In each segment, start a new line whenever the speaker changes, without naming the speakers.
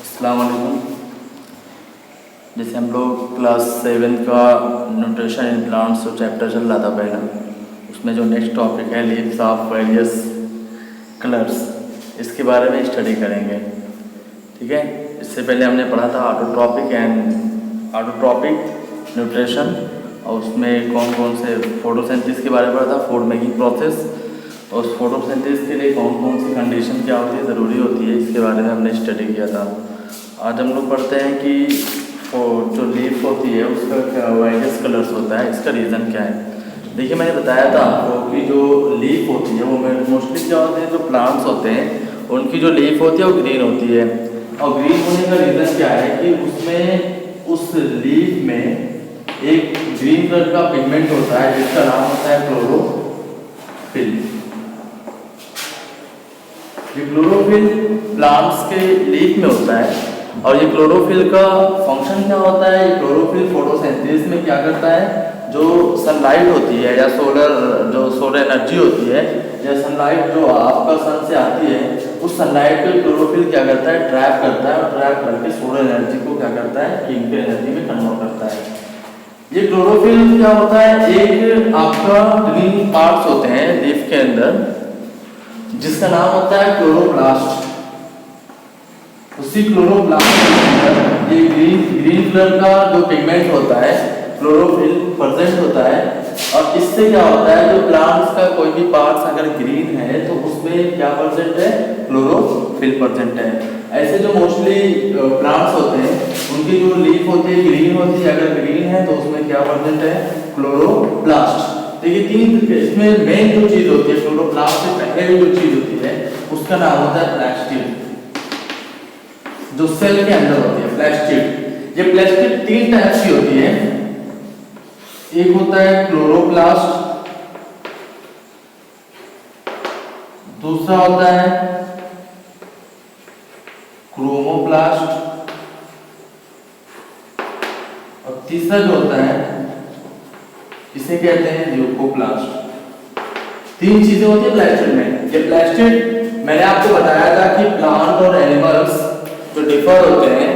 अस्सलाम वालेकुम। जैसे हम लोग क्लास 7 का न्यूट्रिशन इन प्लांट्स जो चैप्टर चल रहा था पहला, उसमें जो नेक्स्ट टॉपिक है लीव्स ऑफ वेरियस कलर्स, इसके बारे में स्टडी करेंगे। ठीक है, इससे पहले हमने पढ़ा था ऑटोट्रॉपिक न्यूट्रिशन, और उसमें कौन कौन से फोटोसिंथेसिस के बारे में पढ़ा था, फूड मेकिंग प्रोसेस, और उस फोटोसिंथेसिस के लिए कौन कौन सी कंडीशन क्या होती है, ज़रूरी होती है, इसके बारे में हमने स्टडी किया था। आज हम लोग पढ़ते हैं कि जो लीफ होती है उसका क्या वेरियस कलर्स होता है, इसका रीज़न क्या है। देखिए, मैंने बताया था आपको कि जो लीफ होती है वो मोस्टली क्या होते हैं, जो प्लांट्स होते हैं उनकी जो लीफ होती है वो ग्रीन होती है। और ग्रीन होने का रीज़न क्या है कि उसमें उस लीफ में एक ग्रीन कलर का पिगमेंट होता है जिसका नाम होता है क्लोरोफिल। ये क्लोरोफिल प्लांट्स के लीफ में होता है, और ये क्लोरोफिल का फंक्शन क्या होता है, ये क्लोरोफिल फोटोसिंथेसिस में क्या करता है, जो सनलाइट होती है या सोलर एनर्जी होती है, या सनलाइट जो आपका सन से आती है, उस सनलाइट को क्लोरोफिल क्या करता है, ट्रैप करता है, और ट्रैप करके सोलर एनर्जी को क्या करता है, कीमती एनर्जी में कन्वर्ट करता है। ये क्लोरोफिल क्या होता है, एक आपका ग्रीन पार्ट्स होते हैं लीफ के अंदर जिसका नाम होता है क्लोरोप्लास्ट। उसी क्लोरोप्लास्ट के अंदर ये ग्रीन कलर का जो पिगमेंट होता है क्लोरोफिल प्रेजेंट होता है, और इससे क्या होता है, जो प्लांट्स का कोई भी पार्ट्स अगर ग्रीन है तो उसमें क्या प्रेजेंट है, क्लोरोफिल प्रेजेंट है। ऐसे जो मोस्टली प्लांट्स होते हैं उनकी जो लीफ होती है ग्रीन होती है, अगर ग्रीन है तो उसमें क्या प्रेजेंट है, क्लोरोप्लास्ट। देखिए, तीन इसमें मेन जो चीज होती है क्लोरोप्लास्ट से पहले जो चीज होती है उसका नाम होता है प्लास्टिड, जो सेल के अंदर होती है प्लास्टिड। ये प्लास्टिड तीन टाइप की होती है, एक होता है क्लोरोप्लास्ट, दूसरा होता है क्रोमोप्लास्ट, और तीसरा जो होता है इसे कहते हैं ल्यूकोप्लास्ट। तीन चीजें होती है प्लास्टिड में। ये प्लास्टिड मैंने आपको बताया था कि प्लांट और एनिमल्स जो डिफर होते हैं,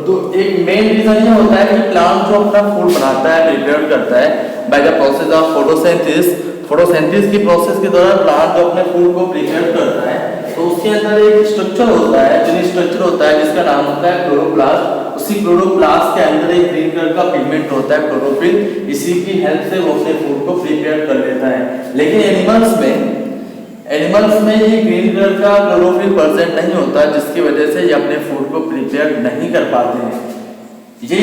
तो एक मेन रीजन ये होता है कि प्लांट जो अपना फूड बनाता है, प्रिपेयर करता है by the process of photosynthesis की प्रोसेस के दौरान प्लांट जो अपने फूड को प्रिपेयर करता है तो उसके अंदर एक स्ट्रक्चर होता है, जो स्ट्रक्चर होता है जिसका नाम होता है क्लोरोप्लास्ट। उसी क्लोरोप्लास्ट के अंदर एक ग्रीन कलर का पिगमेंट होता है क्लोरोफिल, इसी की हेल्प से वो अपने फूड को प्रिपेयर कर लेता है। लेकिन एनिमल्स में ये ग्रीन कलर का क्लोरोफिल प्रेजेंट नहीं होता, जिसकी वजह से ये अपने फूड को प्रिपेयर नहीं कर पाते हैं। ये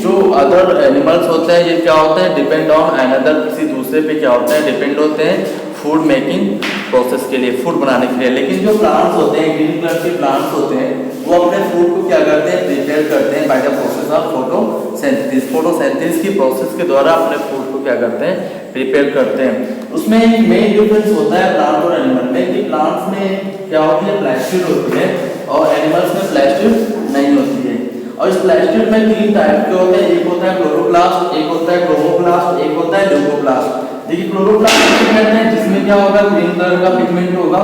जो अदर एनिमल्स होते हैं ये क्या होते हैं, डिपेंड ऑन अनदर, किसी दूसरे पे क्या होते हैं, डिपेंड होते हैं फूड मेकिंग प्रोसेस के लिए, फूड बनाने के लिए। लेकिन जो प्लांट्स होते हैं, ग्रीन कलर के प्लांट्स होते हैं, वो अपने फूड को क्या करते हैं, प्रिपेयर करते हैं by the process of photosynthesis की प्रोसेस के द्वारा अपने फूड को क्या करते हैं, प्रिपेयर करते हैं। उसमें एक मेन डिफरेंस होता है प्लांट और एनिमल में, कि प्लांट्स में क्या होती है, प्लास्टिड होती है, और एनिमल्स में प्लास्टिड नहीं होती है। और इस प्लास्टिड में तीन टाइप के होते हैं, एक होता है क्लोरोप्लास्ट, एक होता है क्रोमोप्लास्ट, एक होता है ल्यूकोप्लास्ट। देखिए, क्लोरोप्लास्ट किसे कहते हैं, जिसमें क्या होगा, ग्रीन कलर का पिगमेंट होगा।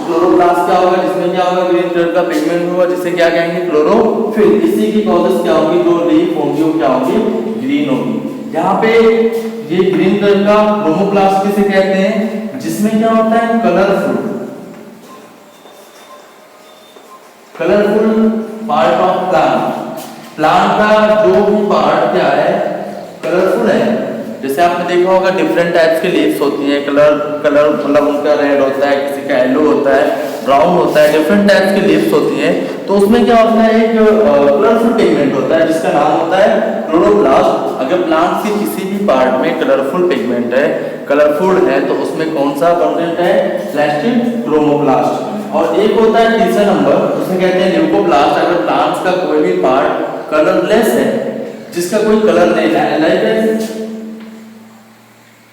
क्लोरोप्लास्ट क्या होगा, जिसमें क्या होगा, ग्रीन कलर का पिगमेंट होगा, जिसे क्या कहेंगे, क्लोरोफिल। इसी की प्रोसेस क्या होगी, जो लीफ होंगी वो क्या होगी, ग्रीन होगी। यहाँ पे ये ग्रीन कलर का क्रोमोप्लास्ट किसे कहते हैं, जिसमें क्या होता है, कलरफुल पार्ट ऑफ प्लांट का जो भी पार्ट क्या है, कलरफुल है। जैसे आपने देखा होगा डिफरेंट टाइप्स के लीव्स होती हैं, कलर मतलब उनका रेड होता है, किसी का येलो होता है, ब्राउन होता है, डिफरेंट टाइप्स की लीव्स होती हैं। तो उसमें क्या होता है, एक कलरफुल पिगमेंट होता है जिसका नाम होता है क्लोरोप्लास्ट। अगर प्लांट के किसी भी पार्ट में कलरफुल पिगमेंट है, कलरफुल है, तो उसमें कौन सा प्रेजेंट है, प्लास्टिड क्रोमोप्लास्ट। और एक होता है तीसरा नंबर, उसे कहते हैं ल्यूकोप्लास्ट। अगर प्लांट्स का कोई भी पार्ट कलरलेस है, जिसका कोई कलर नहीं है, लाइक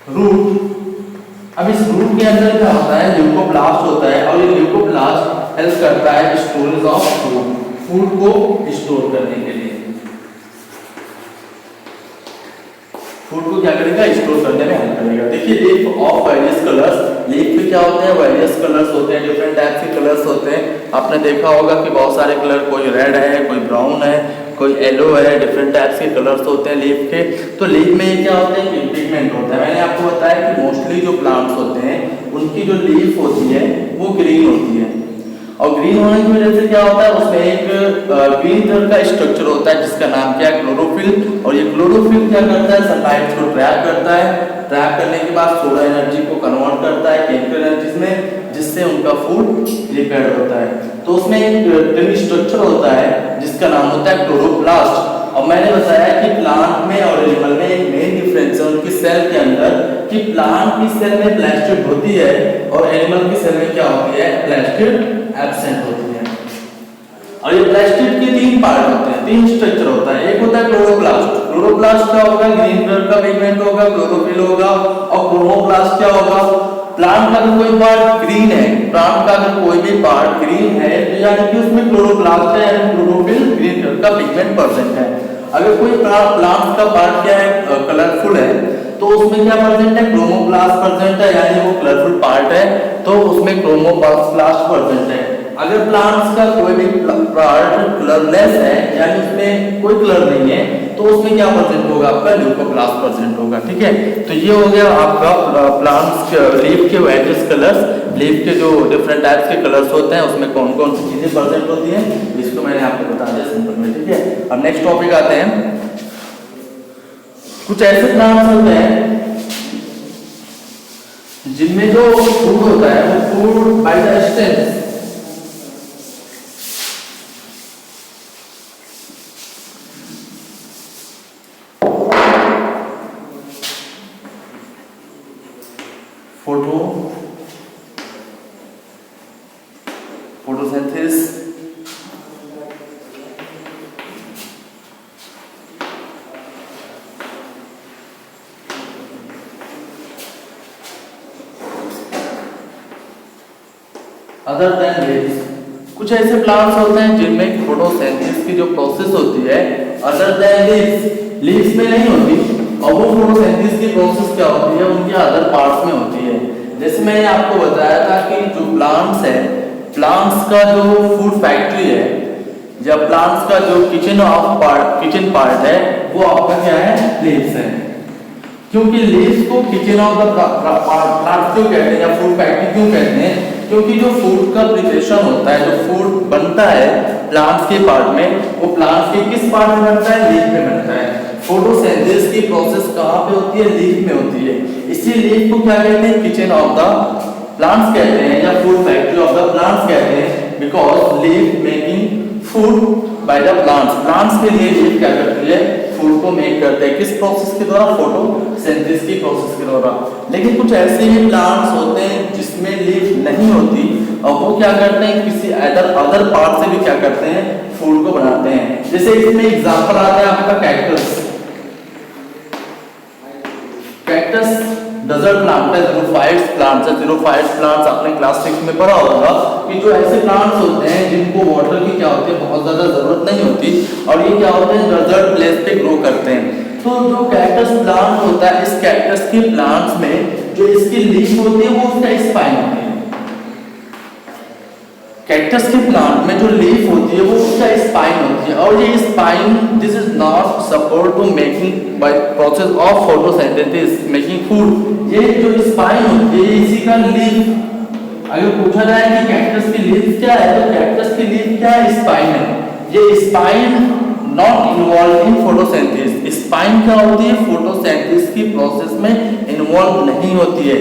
रूट। अब इस रूट के अंदर क्या होता है, ल्यूकोप्लास्ट होता है, और ये ल्यूकोप्लास्ट हेल्प करता है स्टोरेज ऑफ फूड को स्टोर करने के लिए। फूड को क्या करेगा, स्टोर करने में हेल्प करेगा। देखिए leaf of various colours, leaf में क्या होते हैं, वेरियस कलर्स होते हैं, डिफरेंट टाइप के कलर्स होते हैं। आपने देखा होगा कि बहुत सारे कलर, कोई रेड है, कोई ब्राउन है, कोई येलो है, डिफरेंट टाइप्स के कलर्स होते हैं लीफ के। तो लीफ में क्या होते हैं, पिगमेंट होता है। मैंने आपको बताया कि मोस्टली जो प्लांट्स होते हैं उनकी जो लीफ होती है वो ग्रीन होती है, और ग्रीन होने की वजह से क्या होता है, उसमें एक ग्रीन कलर का स्ट्रक्चर होता है जिसका नाम क्या है, क्लोरोफिल। और ये क्लोरोफिल क्या करता है, सनलाइट को ट्रैप करता है, ट्रैप करने के बाद सोलर एनर्जी को कन्वर्ट करता है केमिकल एनर्जी में, जिससे उनका फूड प्रिपेयर होता है। तो उसमें एक स्ट्रक्चर होता है जिसका नाम होता है क्लोरोप्लास्ट। और मैंने बताया कि प्लांट में और एनिमल में एक मेन डिफरेंस है उनकी सेल के अंदर, कि प्लांट की सेल में प्लास्टिड होती है और एनिमल की सेल में क्या होती है, प्लास्टिड एब्सेंट होती है। और ये प्लास्टिड के तीन पार्ट होते हैं, तीन स्ट्रक्चर होता है। एक होता है क्लोरोप्लास्ट। क्लोरोप्लास्ट क्या होगा, ग्रीन कलर का पिगमेंट होगा, क्लोरोफिल होगा। और क्रोमोप्लास्ट क्या होगा, प्लांट का अगर कोई पार्ट ग्रीन है, प्लांट का अगर कोई भी पार्ट ग्रीन है तो यानी कि उसमें क्लोरोप्लास्ट है, यानी क्लोरोफिल ग्रीन कलर का पिगमेंट प्रेजेंट है। अगर कोई प्लांट का पार्ट क्या है, कलरफुल है, तो उसमें क्या प्रेजेंट है, क्रोमोप्लास्ट प्रेजेंट है, यानी वो कलरफुल पार्ट है तो उसमें क्रोमोप्लास्ट प्रेजेंट है। अगर प्लांट्स का कोई भी पार्ट कलरलेस है, यानी उसमें कोई कलर नहीं है, तो उसमें क्या प्रेजेंट होगा, आपका ल्यूकोप्लास्ट प्रेजेंट होगा। ठीक है, तो ये हो गया आपका प्लांट्स के लीफ के वेरियस कलर्स, लीफ के जो डिफरेंट टाइप्स के कलर्स होते हैं उसमें कौन कौन सी चीजें प्रेजेंट होती हैं, इसको मैंने आपको बता दिया सिंपल में। ठीक है, अब नेक्स्ट टॉपिक आते हैं। कुछ ऐसे प्लांट्स होते हैं जिनमें जो फूड होता है वो food by the stems, photosynthesis, other than leaves. कुछ ऐसे प्लांट्स होते हैं जिनमें फोटोसिंथेसिस की जो प्रोसेस होती है अदर देन लीव्स, लीव्स में नहीं होती, और वो फोटोसिंथेसिस की प्रोसेस क्या होती है, उनके अदर पार्ट्स में होती है। जैसे मैंने आपको बताया था कि जो प्लांट्स है, प्लांट्स का जो फूड फैक्ट्री है या प्लांट्स का जो किचन पार्ट है वो आपका क्या है, लीव्स है। क्योंकि लीव्स को किचन ऑफ द प्लांट क्यों कहते हैं या फूड फैक्ट्री क्यों कहते हैं, क्योंकि जो फूड का प्रिपरेशन होता है, जो फूड बनता है प्लांट्स के पार्ट में, वो प्लांट्स के किस पार्ट में बनता है, लीफ में बनता है। फोटोसिंथेसिस की प्रोसेस कहाँ पे होती है, लीफ में होती है। इसी लीफ को क्या कहते हैं, किचन ऑफ द प्लांट्स कहते हैं या food factory of the plants कहते हैं, because leaf making food by the plants. Plants के लिए लीफ क्या करती है, फूड को मेक करते हैं। किस प्रोसेस के द्वारा, फोटोसिंथेसिस की प्रोसेस के द्वारा। लेकिन कुछ ऐसे भी प्लांट्स होते हैं जिसमें लीफ नहीं होती और वो क्या करते हैं, किसी अदर पार्ट से भी क्या करते हैं, फूड को बनाते हैं। जैसे इसमें एग्जांपल आता है आपका कैक्टस। कैक्टस डेजर्ट प्लांट है, ज़ीरोफाइट्स प्लांट्स है। ज़ीरोफाइट्स प्लांट्स आपने क्लास 6 में पढ़ा होगा कि जो ऐसे प्लांट्स होते हैं जिनको वाटर की क्या होती है, बहुत ज्यादा जरूरत नहीं होती, और ये क्या होते हैं, डेजर्ट प्लेस पे ग्रो करते हैं। तो जो कैक्टस प्लांट होता है, इस कैक्टस के प्लांट्स में जो इसकी लीफ होती है वो उसका स्पाइन होती है। कैक्टस के प्लांट में जो लीफ होती है वो उसका स्पाइन होती है, और ये spine this is not support to making by process of photosynthesis making food. ये जो स्पाइन होती है इसी का लीफ, अगर पूछा जाए कि कैक्टस की लीफ क्या है, तो कैक्टस की लीफ क्या है, स्पाइन है। ये spine not involve in photosynthesis. Spine क्या होती है, फोटोसिंथेसिस की प्रोसेस में इन्वॉल्व नहीं होती है।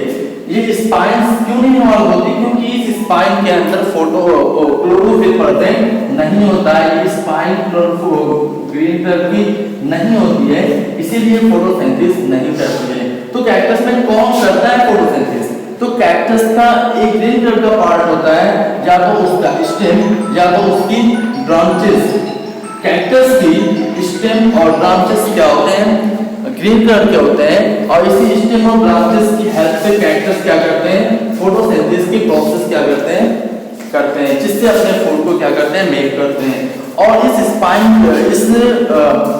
ये स्पाइन्स क्यों नहीं इन्वॉल्व होती, क्योंकि इस स्पाइन के अंदर क्लोरोफिल प्रेजेंट नहीं होता है। ये स्पाइन ग्रीन कलर की नहीं होती है, इसीलिए फोटोसिंथेसिस नहीं करती है। तो कैक्टस में कौन करता है फोटोसिंथेसिस, तो कैक्टस का एक ग्रीन कलर का पार्ट होता है, या तो उसका स्टेम या तो उसकी ब्रांचेस। कैक्टस की स्टेम और ब्रांचेस क्या होते हैं, ग्रीन कलर के होते हैं, और इसी स्टेम और ब्रांचेस की हेल्प से कैक्टस क्या करते हैं, फोटोसिंथेसिस की प्रोसेस क्या करते हैं, जिससे अपने फूड को क्या करते हैं, मेक करते हैं। और इस स्पाइन इस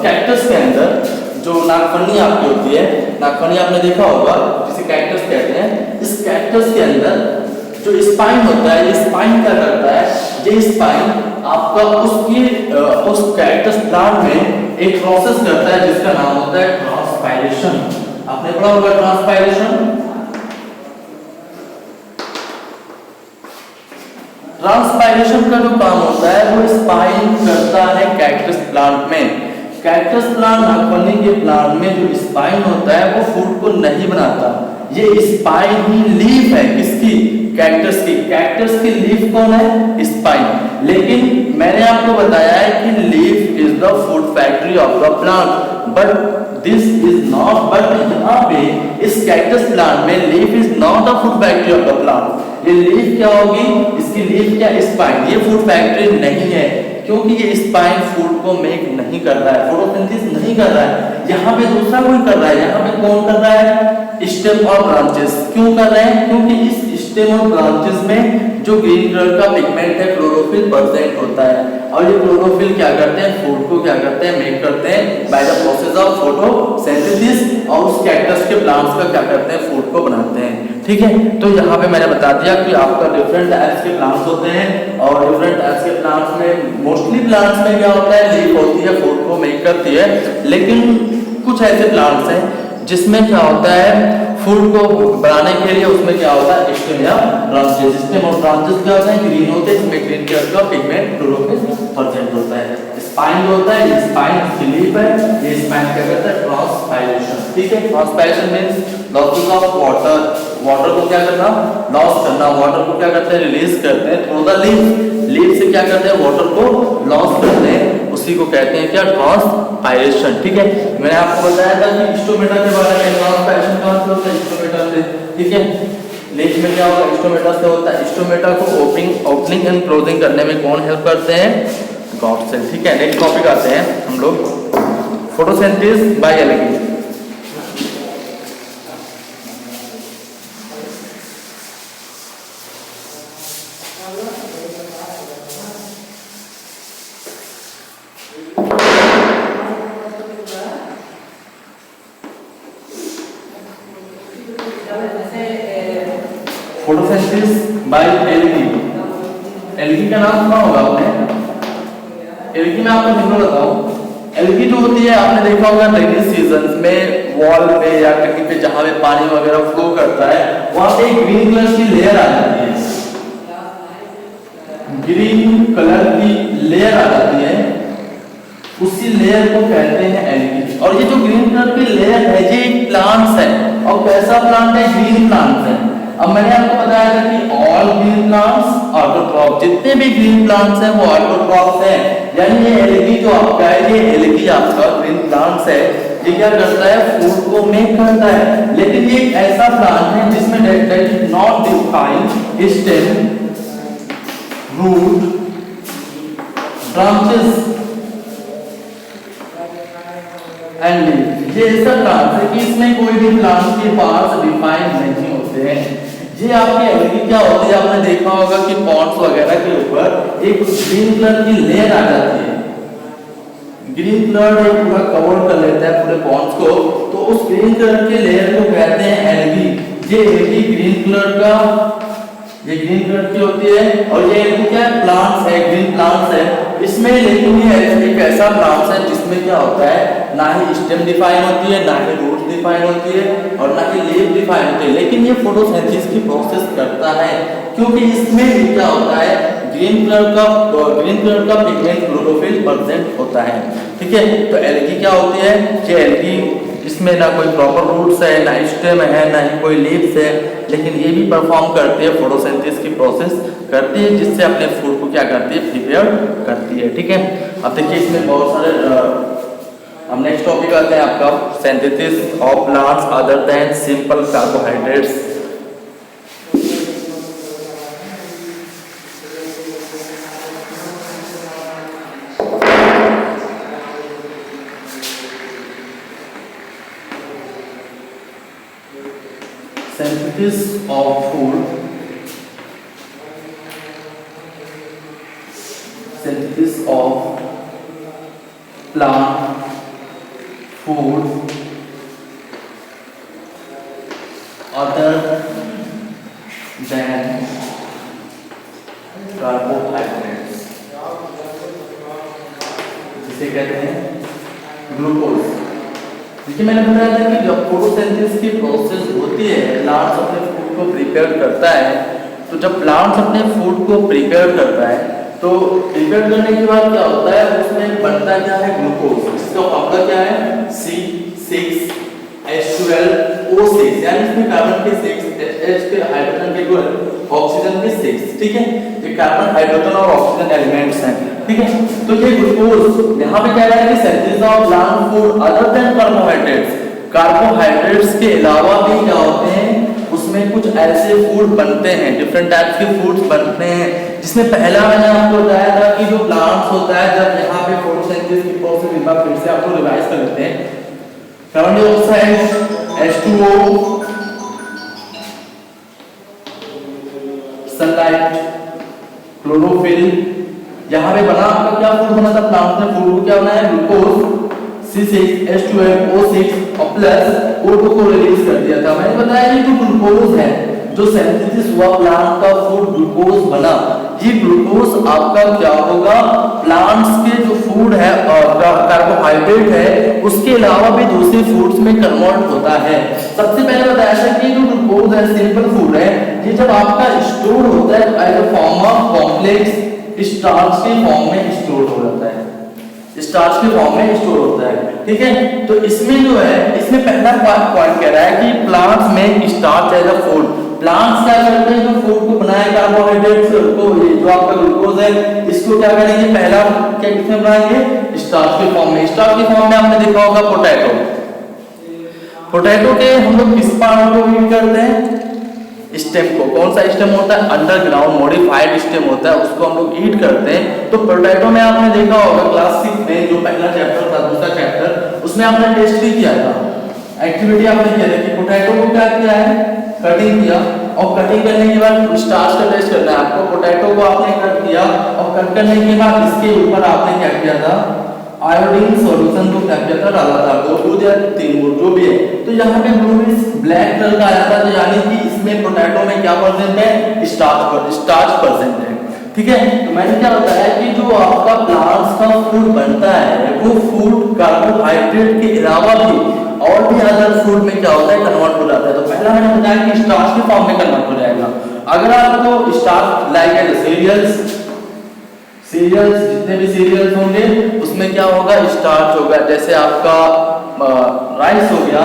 कैक्टस के अंदर जो नागफनी आपकी होती है, नागफनी आपने देखा होगा जिसे कैक्टस कहते हैं, इस कैक्टस के अंदर जो स्पाइन होता है, ये स्पाइन क्या करता है, ये स्पाइन आपका उस कैक्टस प्लांट में एक प्रोसेस करता है जिसका नाम होता है ट्रांसपायरेशन। आपने पढ़ा होगा ट्रांसपायरेशन। ट्रांसपायरेशन का जो काम होता है वो स्पाइन करता है कैक्टस प्लांट में। कैक्टस प्लांट, नागफनी के प्लांट में जो स्पाइन होता है वो फूड को नहीं बनाता, ये स्पाइन ही लीफ है किसकी, कैक्टस की। कैक्टस की लीफ कौन है, स्पाइन। लेकिन मैंने आपको बताया है कि leaf is the food factory of the plant, but this is not, but यहाँ पे इस कैक्टस प्लांट में leaf is not a food factory of the plant. ये लीफ क्या होगी, इसकी लीफ क्या, स्पाइन, ये फूड फैक्ट्री नहीं है, क्योंकि ये स्पाइन फूड को मेक नहीं कर रहा है, फोटोसिंथेसिस नहीं कर रहा है। यहाँ पे दूसरा कोई कर रहा है, यहाँ पे कौन कर रहा है, स्टेम और ब्रांचेस। क्यों कर रहे हैं, क्योंकि इस स्टेम और ब्रांचेस में जो ग्रीन कलर का पिगमेंट है क्लोरोफिल प्रेजेंट होता है, और ये क्लोरोफिल क्या करते हैं, फूड को क्या करते हैं, मेक करते हैं by the process of photosynthesis, और उस कैक्टस के प्लांट्स का क्या करते हैं, फूड को बनाते हैं। ठीक है, तो यहाँ पे मैंने बता दिया कि आपका डिफरेंट टाइप्स के प्लांट्स होते हैं, और डिफरेंट टाइप्स के प्लांट्स में मोस्टली प्लांट्स में क्या होता है, लीफ होती है, फूड को मेक करती है। लेकिन कुछ ऐसे प्लांट्स हैं जिसमें क्या होता है, फूड को बनाने के लिए उसमें क्या होता है, स्टेम या ब्रांचेस। स्टेम और ब्रांचेस क्या होता है, ग्रीन होते हैं, इसमें ग्रीन कलर का पिगमेंट क्लोरोफिल प्रेजेंट होता है। स्पाइन जो होता है, ये स्पाइन इसकी लीफ है, ये स्पाइन क्या करता है, ट्रांसपायरेशन। ठीक है, transpiration means losing of water, water को क्या करना, लॉस करना, वाटर को क्या करते हैं, रिलीज करते हैं थ्रू द लीफ, लीफ से क्या करते हैं, वाटर को लॉस करते हैं, उसी को कहते हैं क्या, ट्रांसपायरेशन। ठीक है, मैंने आपको बताया था कि स्टोमेटा के बारे में, ट्रांसपायरेशन कहाँ से होता है, स्टोमेटा से। ठीक है, लीफ में क्या होता है, स्टोमेटा से होता है। स्टोमेटा को ओपनिंग एंड क्लोजिंग करने में कौन हेल्प करते हैं, गॉड सेल। ठीक है, नेक्स्ट टॉपिक आते हैं हम लोग, photosynthesis by algae. Photosynthesis by algae. Algae का नाम सुना होगा आपने। एल्गी में आपको हिंट बताऊं, एल्गी जो होती है आपने देखा होगा रेनी सीजन में वॉल पे या कहीं पे जहां पे पानी वगैरह फ्लो करता है, वहां पे एक ग्रीन कलर की लेयर आ जाती है, ग्रीन कलर की लेयर आ जाती है, उसी लेयर को कहते हैं एल्गी। और ये जो ग्रीन कलर की लेयर है ये एक प्लांट्स है, और कैसा प्लांट है, ग्रीन प्लांट्स है। अब मैंने आपको बताया था कि ऑल ग्रीन प्लांट्स ऑटोट्रॉफ, जितने भी ग्रीन प्लांट्स हैं वो ऑटोट्रॉफ हैं, यानी ये एल्गी जो आपका है, ये एल्गी आपका ग्रीन प्लांट्स है, ये क्या करता है, फूड को मेक करता है। लेकिन ये एक ऐसा प्लांट है जिसमें that is not define stem, root, branches and leaf. ये ऐसा प्लांट है कि इसमें कोई भी प्लांट के पास डिफाइन नहीं होते हैं। ये आपके एल्गी क्या होती है, आपने देखा होगा कि पॉन्ड्स वगैरह के ऊपर एक ग्रीन कलर की लेयर आ जाती है, ग्रीन कलर एक पूरा कवर कर लेता है पूरे पॉन्ड्स को, तो उस ग्रीन कलर के लेयर को कहते हैं एल्गी। ये एल्गी ग्रीन कलर का, ये ग्रीन कलर की होती है, और ये एल्गी क्या है, प्लांट्स है, ग्रीन प्लांट्स है इसमें। लेकिन ये एक ऐसा प्लांट्स है जिसमें क्या होता है, ना ही स्टेम डिफाइन होती है, ना ही रूट डिफाइन होती है, और ना ही लीफ डिफाइन होती है। लेकिन ये फोटोसिंथेसिस की प्रोसेस करता है, क्योंकि इसमें भी क्या होता है, ग्रीन कलर का पिगमेंट क्लोरोफिल प्रेजेंट होता है। ठीक है, तो एल्गी क्या होती है, कि एल्गी इसमें ना कोई प्रॉपर रूट्स है, ना स्टेम है, ना ही कोई लीव्स है, लेकिन ये भी परफॉर्म करती है, फोटोसिंथेसिस की प्रोसेस करती है, जिससे अपने फूड को क्या करती है, प्रिपेयर करती है। ठीक है, अब देखिए इसमें बहुत सारे अब नेक्स्ट टॉपिक आते हैं आपका, synthesis of plants other than simple carbohydrates. Synthesis of food, synthesis of plant food other than carbohydrates, जिसे कहते हैं ग्लूकोज। देखिए मैंने बताया था कि जब फोटोसिंथेसिस की प्रोसेस होती है, प्लांट्स अपने फूड को प्रिपेयर करता है, तो जब प्लांट्स अपने फूड को प्रिपेयर करता है तो प्रिपेयर करने के बाद क्या होता है, उसमें बनता क्या है, ग्लूकोज, जिसका फॉर्मूला क्या है C6H12O6, यानी इसमें कार्बन के 6, H के हाइड्रोजन के 12, ऑक्सीजन के 6, ठीक है, ये कार्बन हाइड्रोजन और ऑक्सीजन एलिमेंट्स हैं, ठीक है। तो ये ग्लूकोज यहाँ पे क्या है कि synthesis of plant food other than carbohydrates, carbohydrates के अलावा भी क्या होते हैं, उसमें कुछ ऐसे फूड बनते हैं, डिफरेंट टाइप्स के फूड्स बनते हैं, जिसमें पहला मैंने आपको बताया था कि जो प्लांट्स होता है, जब यहाँ पे फोटोसिंथेसिस की प्रोसेस एक बार फिर से आपको रिवाइज कर लेते हैं। Carbon dioxide H2O, sunlight, chlorophyll, यहाँ पे बना आपका क्या फूड बना था, प्लांट ने फूड को क्या बनाया, ग्लूकोज C6H12O6 और प्लस O2 को रिलीज कर दिया था। मैंने बताया कि जो ग्लूकोज है, जो सिंथेसिस हुआ प्लांट का फूड ग्लूकोज बना, ये ग्लूकोज आपका क्या होगा, प्लांट्स के जो फूड है और कार्बोहाइड्रेट है उसके अलावा भी दूसरे फूड्स में कन्वर्ट होता है। सबसे पहले बताया था कि जो ग्लूकोज है सिंपल फूड है, ये जब आपका स्टोर होता है as a form of complex starch के फॉर्म में स्टोर हो जाता है, स्टार्च के फॉर्म में स्टोर होता है, ठीक है। तो इसमें जो है, इसमें पहला पॉइंट कह रहा है कि प्लांट्स में starch as a food, plants क्या करते हैं, जो फूड को बनाए कार्बोहाइड्रेट्स को, ये जो आपका ग्लूकोज है इसको क्या करेंगे, पहला क्या किसमें बनाएंगे, स्टार्च के फॉर्म में। स्टार्च के फॉर्म में आपने देखा होगा पोटैटो, पोटैटो के हम लोग किस पार्ट को यूज करते हैं, स्टेम को। कौन सा स्टेम होता है, अंडरग्राउंड मॉडिफाइड स्टेम होता है, उसको हम लोग ईट करते हैं। तो पोटैटो में आपने देखा होगा क्लास 6 में जो पहला चैप्टर था, दूसरा चैप्टर, उसमें आपने टेस्ट भी किया था, एक्टिविटी आपने किया था कि पोटैटो को क्या किया है, कटिंग किया, और कटिंग करने के बाद स्टार्च का टेस्ट करना है आपको। पोटैटो को आपने कट किया और कट करने के बाद इसके ऊपर आपने क्या किया था, आयोडीन सॉल्यूशन को क्या किया था, डाला था, 2 बूंद या 3 बूंद जो भी है। तो यहाँ पे ब्लूइश ब्लैक कलर का आया था, तो यानी कि इसमें पोटैटो में क्या परसेंट है, स्टार्च परसेंट है, ठीक है। तो मैंने क्या बताया कि जो आपका प्लांट्स का फूड बनता है, वो फूड कार्बोहाइड्रेट के अलावा भी और भी अदर फूड में क्या होता है, कन्वर्ट हो जाता है। तो पहला मैंने बताया कि स्टार्च के फॉर्म में कन्वर्ट हो जाएगा। अगर आपको स्टार्च लाइक सीरियल्स, जितने भी सीरियल्स होंगे उसमें क्या होगा, स्टार्च होगा, जैसे आपका राइस हो गया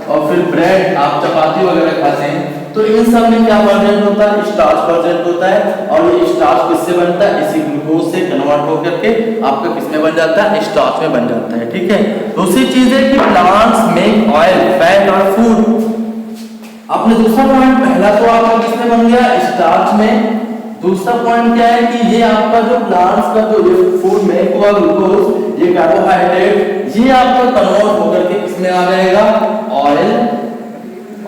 और फिर ब्रेड, आप चपाती वगैरह खाते हैं, तो इन सब में क्या प्रेजेंट होता है, स्टार्च प्रेजेंट होता है। और ये स्टार्च किससे बनता है, इसी ग्लूकोज से कन्वर्ट होकर के आपका किसमें बन जाता है, स्टार्च में बन जाता है, ठीक है। दूसरी चीज है कि प्लांट्स मेक ऑयल, फैट और फूड। आपने दूसरा पॉइंट, पहला तो आपका किसमें बन गया, स्टार्च में। दूसरा पॉइंट क्या है कि ये आपका जो प्लांट्स का जो ये फूड मेक हुआ ग्लूकोज, ये कार्बोहाइड्रेट, ये आपका कन्वर्ट होकर के किसमें आ जाएगा, ऑयल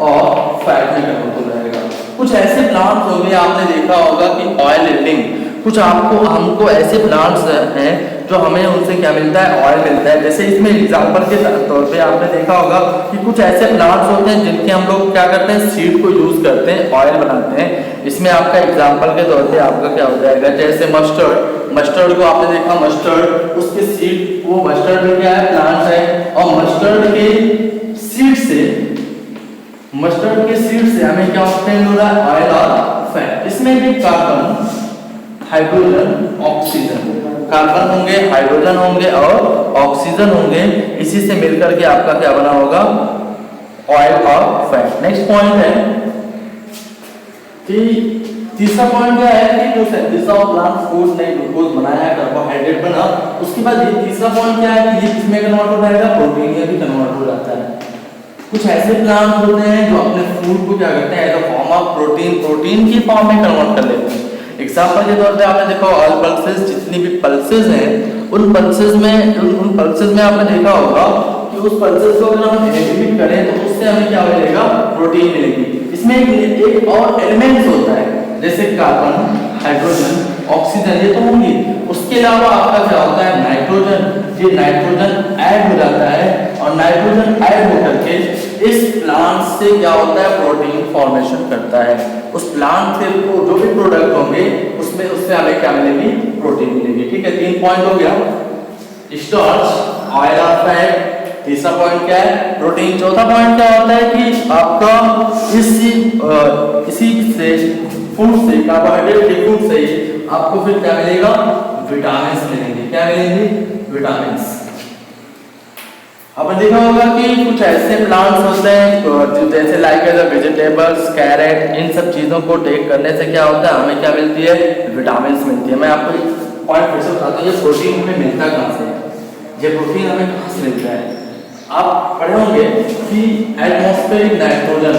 और फैट में कन्वर्ट हो जाएगा। कुछ ऐसे प्लांट्स होंगे, आपने देखा होगा कि ऑयल यील्डिंग, कुछ हमको ऐसे प्लांट्स हैं जो हमें उनसे क्या मिलता है, ऑयल मिलता है। जैसे इसमें एग्जांपल के तौर पे आपने देखा होगा कि कुछ ऐसे प्लांट्स होते हैं जिनके हम लोग क्या करते हैं, सीड को यूज करते हैं, ऑयल बनाते हैं। इसमें आपका एग्जांपल के तौर पे आपका क्या हो जाएगा, जैसे मस्टर्ड को आपने देखा, मस्टर्ड, उसके सीड, वो मस्टर्ड में क्या है, प्लांट है, और मस्टर्ड के सीड से हमें क्या ऑब्टेन हो रहा है, ऑयल और फैट। इसमें भी कार्बन, हाइड्रोजन, ऑक्सीजन, कार्बन होंगे, हाइड्रोजन होंगे और ऑक्सीजन होंगे, इसी से मिलकर के आपका क्या बना होगा, ऑयल और फैट। नेक्स्ट पॉइंट है कि तीसरा पॉइंट क्या है कि जो सिंथेसिस ऑफ प्लांट फूड ने ग्लूकोज बनाया, कार्बोहाइड्रेट बना, उसके बाद ये तीसरा पॉइंट क्या है कि ये किसमें कन्वर्ट हो जाएगा, प्रोटीन में भी कन्वर्ट हो जाता है। कुछ ऐसे प्लांट होते हैं जो अपने फूड को क्या करते हैं, as a form of protein की फॉर्म में कन्वर्ट कर लेते हैं। एग्जांपल के तौर पे आपने देखा ऑल पल्सेस, जितनी भी पल्सेस हैं, उन पल्सेस में आपने देखा होगा कि उस पल्सेस को अगर हम इनहिबिट करें तो उससे हमें क्या मिलेगा, प्रोटीन मिलेगी। इसमें एक और एलिमेंट्स होता है, जैसे कार्बन, हाइड्रोजन, ऑक्सीजन, ये तो होंगे। उसके अलावा आपका क्या होता है, नाइट्रोजन। ये नाइट्रोजन ऐड हो जाता है और और नाइट्रोजन ऐड होकर के इस प्लांट से क्या होता है, प्रोटीन फॉर्मेशन करता है। उस प्लांट से जो भी प्रोडक्ट होंगे उसमें उससे हमें क्या मिलेगी, प्रोटीन मिलेगी। ठीक है, 3 पॉइंट हो गया, स्टार्च, ऑयल और फैट। तीसरा पॉइंट क्या है, प्रोटीन। चौथा पॉइंट क्या होता है कि आपका इसी से फूड से, कार्बोहाइड्रेट के फूड से आपको फिर क्या मिलेगा, विटामिन मिलेंगे। क्या मिलेंगे, विटामिन। आपने देखा होगा कि कुछ ऐसे प्लांट्स होते हैं जैसे लाइक वेजिटेबल्स, कैरेट, इन सब चीजों को टेक करने से क्या होता है, हमें क्या मिलती है, विटामिन मिलती है। मैं आपको पॉइंट फिर से बताता हूँ, ये प्रोटीन हमें मिलता कहाँ से है, ये प्रोटीन हमें कहाँ से मिलता है। आप पढ़े होंगे कि एटमॉस्फेरिक नाइट्रोजन,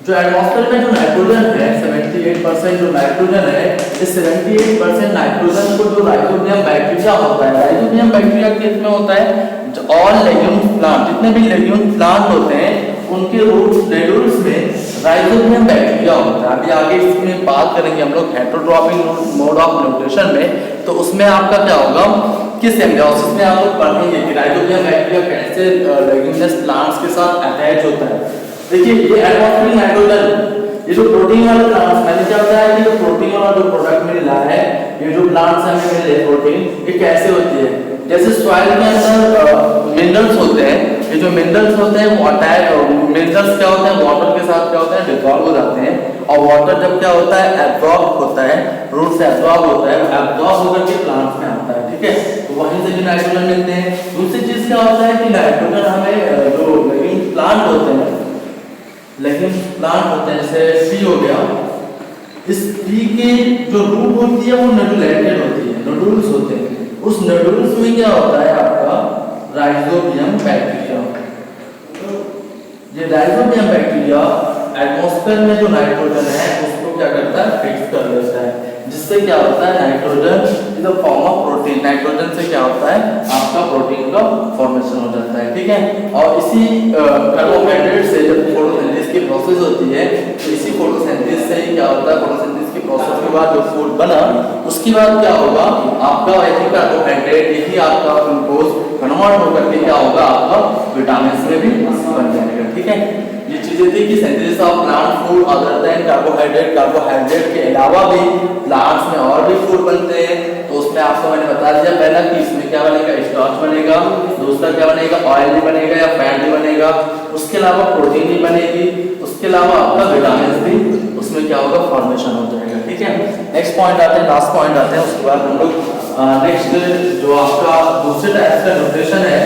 जो एटमॉस्फेयर में जो नाइट्रोजन है 78% जो नाइट्रोजन है, इस 78% नाइट्रोजन को जो राइजोबियम बैक्टीरिया होता है, राइजोबियम बैक्टीरिया किसमें होता है, जो ऑल लेग्यूम्स प्लांट, जितने भी लेग्यूम्स प्लांट होते हैं उनके रूट्स लेड्यूल्स में राइजोबियम बैक्टीरिया होता है। अभी आगे इसमें बात करेंगे हम लोग हेटेरोट्रॉपिक मोड ऑफ न्यूट्रिशन में, तो उसमें आपका क्या होगा, किस एम्ब्रियोसिस में आप लोग पढ़ेंगे कि राइजोबियम बैक्टीरिया कैसे लेग्यूमिनस प्लांट्स के साथ अटैच होता है। देखिए ये एटमॉस्फेरिक नाइट्रोजन, ये जो प्रोटीन वाले प्लांट्स, मैंने क्या बताया कि जो प्रोटीन वाला जो प्रोडक्ट मिल रहा है, ये जो प्लांट्स हमें मिल रहे हैं प्रोटीन, ये कैसे होती है, जैसे सॉइल के अंदर मिनरल्स होते हैं, ये जो मिनरल्स होते हैं वो अटैच, मिनरल्स क्या होते हैं वाटर के साथ क्या होते हैं, डिसॉल्व हो जाते हैं, और वाटर जब क्या होता है, एब्जॉर्ब होता है, रूट से एब्जॉर्ब होता है, एब्जॉर्ब होकर के प्लांट्स में आता है। ठीक है, तो वहीं से भी नाइट्रोजन मिलते हैं। दूसरी चीज क्या होता है कि नाइट्रोजन हमें जो लिविंग प्लांट होते हैं, लेकिन प्लांट होते हैं जैसे पी हो गया, इस पी की जो रूट होती है वो नोडुलेटेड होती है, नोडुल्स होते हैं, उस नोडुल्स में क्या होता है आपका राइजोबियम बैक्टीरिया। ये राइजोबियम बैक्टीरिया एटमॉस्फेयर में जो नाइट्रोजन है उसको क्या करता है, फिक्स कर लेता है, जिससे क्या होता है nitrogen is a form of protein, nitrogen से क्या होता है आपका प्रोटीन का फॉर्मेशन हो जाता है। ठीक है, और इसी कार्बोहाइड्रेट से जब फोटोसिंथेसिस की प्रोसेस होती है, तो इसी फोटोसिंथेसिस से ही क्या होता है, फोटोसिंथेसिस की प्रोसेस के बाद जो फूड बना, उसके बाद क्या होगा आपका यही कार्बोहाइड्रेट, यही आपका ग्लूकोज कन्वर्ट होकर के क्या होगा आपका विटामिन में भी बन जाएगा। ठीक है, ये चीजें थी कि synthesis of plant food other than carbohydrate, carbohydrate के अलावा भी प्लांट्स में और भी फूड बनते हैं। तो उसमें आपको मैंने बता दिया पहला कि इसमें क्या बनेगा, स्टार्च बनेगा, दूसरा क्या बनेगा, ऑयल भी बनेगा या फैट भी बनेगा, उसके अलावा प्रोटीन भी बनेगी, उसके अलावा आपका विटामिन भी उसमें क्या होगा, फॉर्मेशन हो जाएगा। ठीक है, नेक्स्ट पॉइंट आते हैं, लास्ट पॉइंट आते हैं, उसके बाद हम लोग नेक्स्ट जो आपका दूसरे टाइप का न्यूट्रिशन है,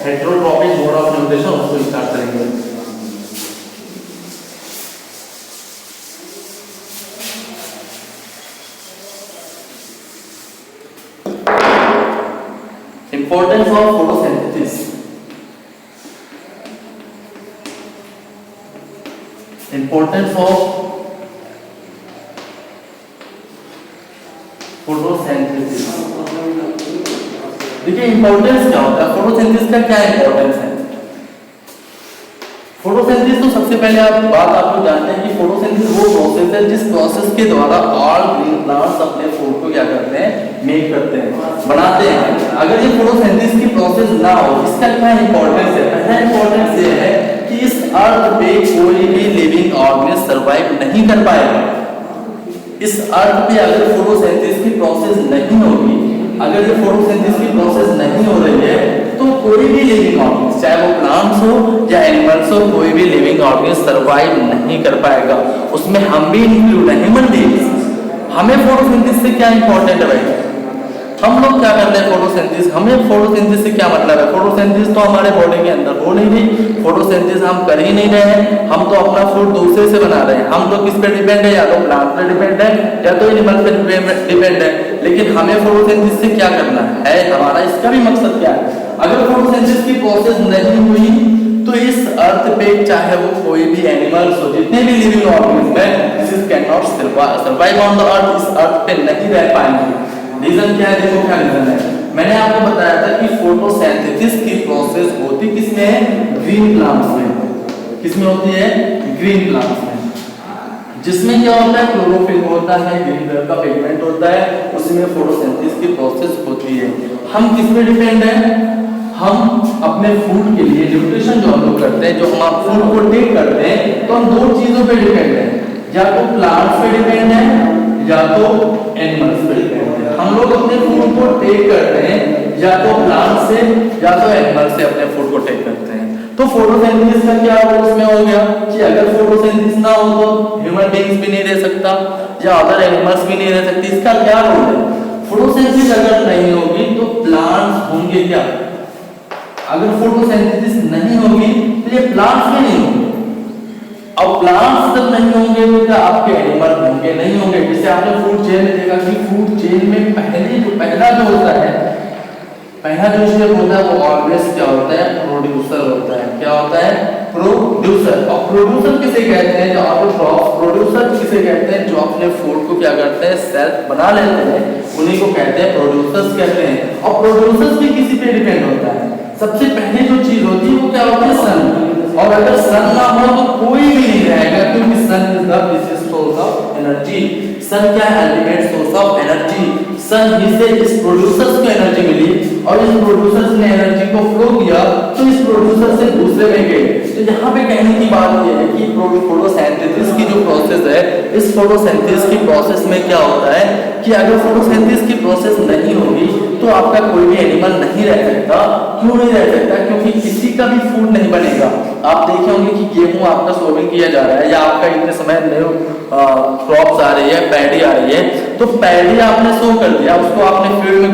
हेटेरोट्रॉपिक मोड ऑफ न्यूट्रिशन, उसको स्टार्ट करेंगे। Importance of photosynthesis. Importance of photosynthesis. देखिए इंपॉर्टेंस क्या होता है, फोटोसिंथेसिस का क्या इंपॉर्टेंस है। फोटोसिंथेसिस तो सबसे पहले आप बात आपको जानते हैं कि फोटोसिंथेसिस वो प्रोसेस है जिस प्रोसेस के द्वारा ऑल ग्रीन प्लांट्स अपने फूड को क्या करते हैं, मेक करते हैं, बनाते हैं। अगर ये फोटोसिंथेसिस की प्रोसेस ना हो, इसका क्या इंपॉर्टेंस है, पहला इंपॉर्टेंस ये है कि इस अर्थ पे कोई भी लिविंग ऑर्गेनिज्म सर्वाइव नहीं कर पाएगा। इस अर्थ पे अगर फोटोसिंथेसिस की प्रोसेस नहीं होगी, अगर ये फोटोसिंथेसिस की प्रोसेस नहीं हो रही है, तो कोई भी लिविंग ऑर्गेनिज्म, चाहे वो प्लांट्स हो या एनिमल्स हो, कोई भी लिविंग ऑर्गेनिज्म सर्वाइव नहीं कर पाएगा। उसमें हम भी इंक्लूड है, ह्यूमन बीइंग्स। हमें फोटोसिंथेसिस से क्या इंपॉर्टेंट है भाई, हम लोग क्या करते हैं फोटोसिंथेसिस, हमें फोटोसिंथेसिस से क्या मतलब है, फोटोसिंथेसिस तो हमारे बॉडी के अंदर हो नहीं रही, फोटोसिंथेसिस हम कर ही नहीं रहे हैं, हम तो अपना फूड दूसरे से बना रहे हैं। हम तो किस पे डिपेंड है, या तो प्लांट पे डिपेंड है या तो एनिमल पे डिपेंड है। लेकिन हमें फोटोसिंथेसिस से क्या करना है, हमारा इसका भी मकसद क्या है। अगर फोटोसिंथेसिस की प्रोसेस नहीं हुई तो इस अर्थ पे चाहे वो कोई भी एनिमल्स हो, जितने भी लिविंग ऑर्गेनिज्म है, this can not survive on the earth, इस अर्थ पे नहीं रह पाएंगे। रीजन क्या है, देखो क्या रीजन है। मैंने आपको बताया था कि फोटोसिंथेसिस की प्रोसेस होती किसमें है, ग्रीन प्लांट्स में। किसमें होती है, ग्रीन प्लांट्स में। जिसमें क्या होता है, क्लोरोफिल होता है, ग्रीन कलर का पिगमेंट होता है, उसमें फोटोसिंथेसिस की प्रोसेस होती है। हम किस पे डिपेंड हैं? हम अपने फूड के लिए न्यूट्रिशन जो हम लोग करते हैं, जो हम आप फूड को टेक करते हैं, तो हम दो चीजों पे डिपेंड हैं, या तो प्लांट्स पे डिपेंड है या तो एनिमल्स पे डिपेंड है। हम लोग अपने फूड को टेक करते हैं या तो प्लांट से या तो एनिमल से अपने फूड को टेक करते हैं। तो फोटोसिंथेसिस का क्या रोल इसमें हो गया कि अगर फोटोसिंथेसिस ना हो तो ह्यूमन बीइंग्स भी नहीं रह सकता या अदर एनिमल्स भी नहीं रह सकती। इसका क्या रोल है? फोटोसिंथेसिस अगर नहीं होगी तो प्लांट्स होंगे क्या? अगर फोटोसिंथेसिस नहीं होगी तो ये प्लांट्स भी नहीं होंगे। अब प्लांट्स जब नहीं होंगे तो क्या आपके एनिमल होंगे? नहीं होंगे। जैसे आपने फूड चेन में देखा कि फूड चेन में पहला जो होता है, पहला जो स्टेप होता है वो ऑलवेज क्या होता है? प्रोड्यूसर होता है। क्या होता है? प्रोड्यूसर। और प्रोड्यूसर किसे कहते हैं? जो ऑटोट्रॉफ। प्रोड्यूसर किसे कहते हैं? जो अपने फूड को क्या करते हैं? सेल्फ बना लेते हैं, उन्हीं को कहते हैं प्रोड्यूसर्स कहते हैं। और प्रोड्यूसर्स भी किसी पे डिपेंड होता है। सबसे पहली जो चीज होती है वो क्या होती है? सन। और अगर सन ना हो तो कोई भी नहीं रहेगा, क्योंकि sun is the basis source of energy. Sun क्या है? Ultimate source of energy. Sun ही से इस प्रोड्यूसर्स को एनर्जी मिली और इस प्रोड्यूसर्स ने एनर्जी को फ्लो किया तो इस प्रोड्यूसर से दूसरे में गए। तो यहाँ पे कहने की बात यह है कि फोटोसिंथेसिस की जो प्रोसेस है, इस फोटोसिंथेसिस की प्रोसेस में क्या होता है कि अगर फोटोसिंथेसिस की प्रोसेस नहीं होगी तो आपका कोई भी एनिमल नहीं रह सकता। क्यों नहीं रह सकता? क्योंकि किसी का भी फूड नहीं बनेगा। आप देखे होंगे कि गेहूं आपका सोविंग किया जा रहा है या आपका इतने समय न्यू क्रॉप्स आ रही है, पैडी आ रही है, तो पैडी आपने सो कर दिया, उसको आपने फील्ड में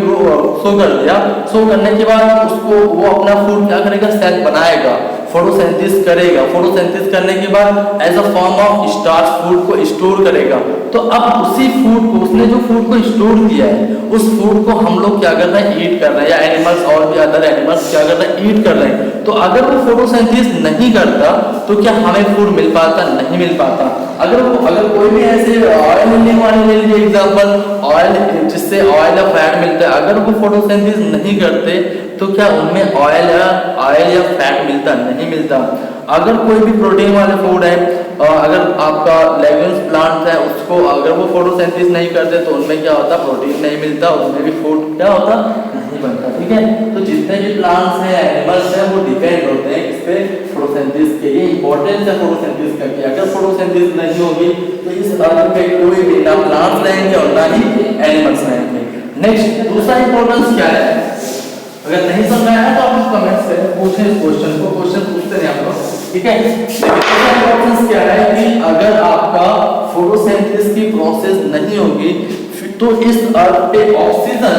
सो कर दिया। सो करने के बाद उसको वो अपना फूड क्या करेगा? सेल्फ बनाएगा, फोटोसिंथेसिस करेगा। फोटोसिंथेसिस करने के बाद as a form of starch food को स्टोर करेगा। तो अब उसी फूड को, उसने जो फूड को स्टोर किया है, उस फूड को हम लोग क्या कर रहे हैं? ईट कर रहे हैं, या एनिमल्स और भी अदर एनिमल्स क्या कर रहे हैं? ईट कर रहे हैं। तो अगर वो फोटोसिंथेसिस नहीं करता तो क्या हमें फूड मिल पाता? नहीं मिल पाता। अगर कोई भी ऐसे ऑयल मिलने वाले ले लीजिए एग्जांपल, ऑयल जिससे ऑयल या फैट मिलता है, अगर वो फोटोसिंथेसिस नहीं करते तो क्या उनमें ऑयल या फैट मिलता? नहीं मिलता। अगर कोई भी प्रोटीन वाले फूड है, अगर आपका लेग्यूम्स प्लांट है, उसको अगर वो फोटोसिंथेसिस नहीं करते तो उनमें क्या होता? प्रोटीन नहीं मिलता, उसमें भी फूड क्या होता? नहीं बनता। ठीक है, तो जितने भी प्लांट्स हैं, एनिमल्स हैं, वो डिपेंड होते हैं इस पे फोटोसिंथेसिस के। ये इंपॉर्टेंस है फोटोसिंथेसिस का कि अगर फोटोसिंथेसिस नहीं होगी तो इस अर्थ पे कोई भी ना प्लांट्स रहेंगे और ना ही एनिमल्स रहेंगे। नेक्स्ट दूसरा इंपॉर्टेंस क्या है? अगर नहीं समझ आया तो आप कमेंट्स करें, पूछें इस क्वेश्चन को, क्वेश्चन पूछते हैं आप लोग। ठीक है, इंपॉर्टेंस क्या है कि अगर आपका फोटोसिंथेसिस की प्रोसेस नहीं होगी तो इस अर्थ पे ऑक्सीजन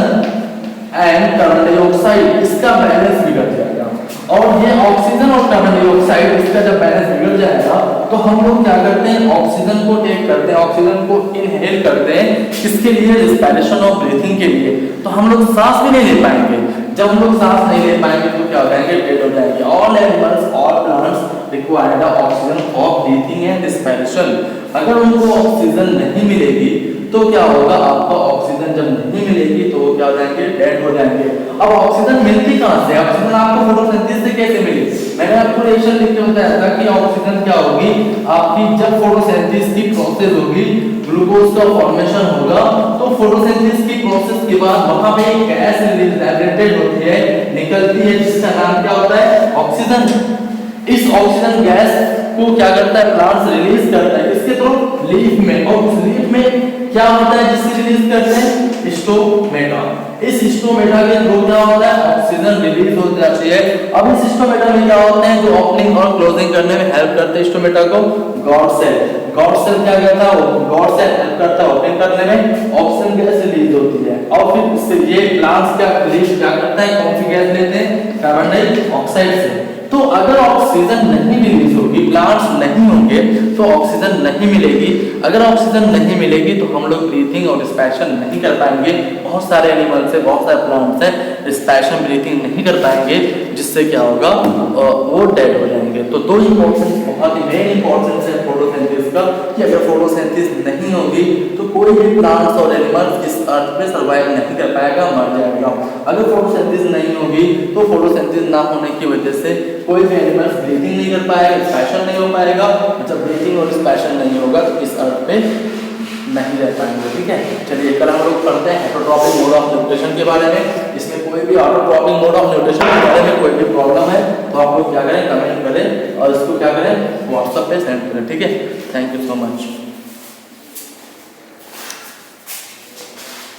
एंड कार्बन डाइऑक्साइड इसका बैलेंस बिगड़ जाएगा। और ये ऑक्सीजन और कार्बन डाइऑक्साइड इसका जब बैलेंस बिगड़ जाएगा तो हम लोग क्या करते हैं? ऑक्सीजन को टेक करते हैं, ऑक्सीजन को इनहेल करते हैं। किसके लिए? रिस्पिरेशन और ब्रीथिंग के लिए। तो हम लोग सांस भी नहीं ले पाएंगे। जब हम लोग सांस नहीं ले पाएंगे तो क्या हो जाएंगे? डेड हो जाएंगे। All animals, all plants require oxygen for breathing and respiration. अगर उनको ऑक्सीजन नहीं मिलेगी तो क्या होगा? आपका ऑक्सीजन जब नहीं मिलेगी तो क्या हो जाएंगे? डेड हो जाएंगे। अब ऑक्सीजन मिलती कहां से? ऑक्सीजन आपको फोटोसिंथेसिस से कैसे मिली? मैंने आपको रिएक्शन लिख के बताया था कि ऑक्सीजन क्या होगी आपकी, जब फोटोसिंथेसिस की प्रोसेस होगी, ग्लूकोज का फॉर्मेशन होगा, तो फोटोसिंथेसिस की प्रोसेस के बाद वहां पे एक गैस लिबरेटेड होती है, निकलती है, जिसका नाम क्या होता है? ऑक्सीजन। इस ऑक्सीजन गैस को क्या करता है? प्लांट्स रिलीज करता है। इसके थ्रू लीफ में, और उस लीफ में क्या होता है जिससे रिलीज करते हैं? स्टोमेटा। इस स्टोमेटा के थ्रू क्या होता है? ऑक्सीजन रिलीज हो जाती है। अब इस स्टोमेटा में क्या होते हैं जो ओपनिंग और क्लोजिंग करने में हेल्प करते हैं स्टोमेटा को? Guard cell. गॉड सेल क्या करता है? गॉड सेल हेल्प करता है ओपन करने में, ऑक्सीजन गैस रिलीज होती है। और फिर इससे ये प्लांट्स क्या रिलीज क्या करता है? कौन सी गैस लेते हैं? कार्बन डाइऑक्साइड से। तो अगर ऑक्सीजन नहीं रिलीज होगी, प्लांट्स नहीं होंगे तो ऑक्सीजन नहीं मिलेगी। अगर ऑक्सीजन नहीं मिलेगी तो हम लोग ब्रीथिंग और रिस्पिरेशन नहीं कर पाएंगे। बहुत सारे एनिमल्स है, बहुत सारे प्लांट्स हैं, रिस्पिरेशन ब्रीथिंग नहीं कर पाएंगे, जिससे क्या होगा? वो डेड हो जाएंगे। तो दो इंपॉर्टेंस, बहुत ही मेन इंपॉर्टेंस है फोटोसिंथेसिस का कि अगर फोटोसिंथेसिस नहीं होगी तो कोई भी प्लांट्स और एनिमल्स इस अर्थ पे सर्वाइव नहीं कर पाएगा, मर जाएगा। अगर फोटोसिंथेसिस नहीं होगी तो फोटोसिंथेसिस ना होने की वजह से कोई भी एनिमल्स ब्रीथिंग नहीं कर पाएगा, रिस्पिरेशन नहीं हो पाएगा। जब ब्रीथिंग ब्रीथिंग और रिस्पायरेशन नहीं होगा तो इस अर्थ पे नहीं रह पाएंगे। ठीक है, चलिए कल हम लोग पढ़ते हैं ऑटोट्रॉपिक मोड ऑफ न्यूट्रिशन के बारे में। इसमें कोई भी ऑटोट्रॉपिक मोड ऑफ न्यूट्रिशन के बारे में कोई भी प्रॉब्लम है तो आप लोग क्या करें, कमेंट करें और इसको क्या करें, व्हाट्सएप पे सेंड करें। ठीक है, थैंक यू सो मच।